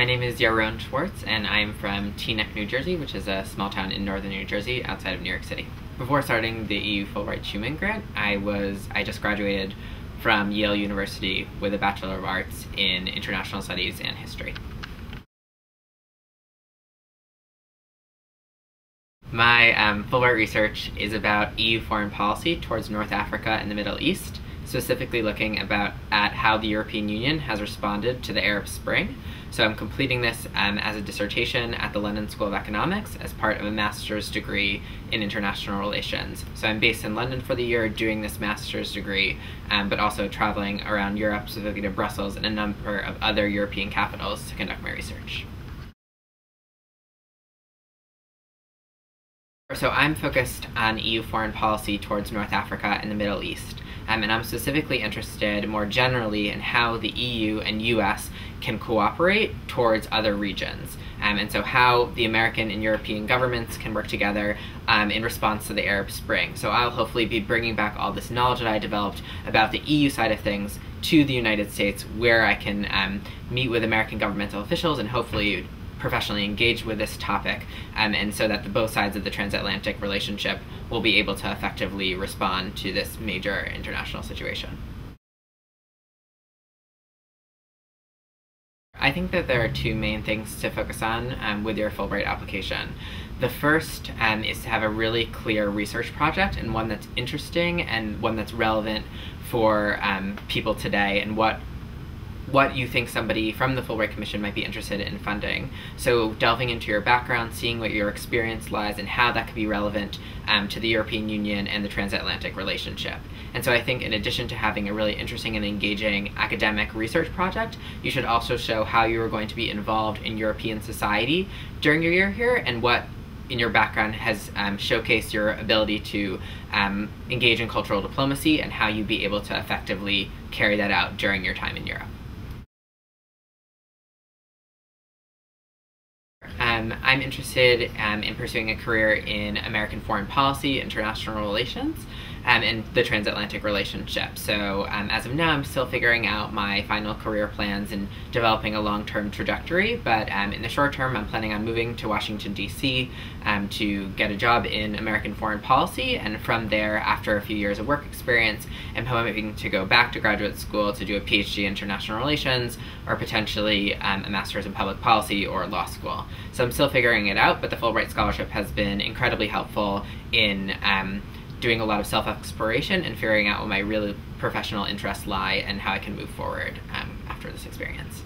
My name is Yaron Schwartz, and I'm from Teaneck, New Jersey, which is a small town in northern New Jersey outside of New York City. Before starting the EU Fulbright Schuman Grant, I just graduated from Yale University with a Bachelor of Arts in International Studies and History. My Fulbright research is about EU foreign policy towards North Africa and the Middle East, specifically looking at how the European Union has responded to the Arab Spring. So I'm completing this as a dissertation at the London School of Economics as part of a master's degree in international relations. So I'm based in London for the year doing this master's degree, but also traveling around Europe, specifically to Brussels and a number of other European capitals to conduct my research. So I'm focused on EU foreign policy towards North Africa and the Middle East. And I'm specifically interested more generally in how the EU and US can cooperate towards other regions. And so how the American and European governments can work together in response to the Arab Spring. So I'll hopefully be bringing back all this knowledge that I developed about the EU side of things to the United States, where I can meet with American governmental officials and hopefully professionally engaged with this topic, and so that both sides of the transatlantic relationship will be able to effectively respond to this major international situation. I think that there are two main things to focus on with your Fulbright application. The first is to have a really clear research project, and one that's interesting and one that's relevant for people today, and what you think somebody from the Fulbright Commission might be interested in funding. So delving into your background, seeing what your experience lies and how that could be relevant to the European Union and the transatlantic relationship. And so I think in addition to having a really interesting and engaging academic research project, you should also show how you are going to be involved in European society during your year here, and what in your background has showcased your ability to engage in cultural diplomacy, and how you'd be able to effectively carry that out during your time in Europe. I'm interested in pursuing a career in American foreign policy, international relations, and the transatlantic relationship. So as of now, I'm still figuring out my final career plans and developing a long-term trajectory, but in the short term, I'm planning on moving to Washington, D.C. To get a job in American foreign policy, and from there, after a few years of work experience, I'm hoping to go back to graduate school to do a PhD in international relations, or potentially a master's in public policy or law school. So I'm still figuring it out, but the Fulbright Scholarship has been incredibly helpful in doing a lot of self-exploration and figuring out what my really professional interests lie and how I can move forward after this experience.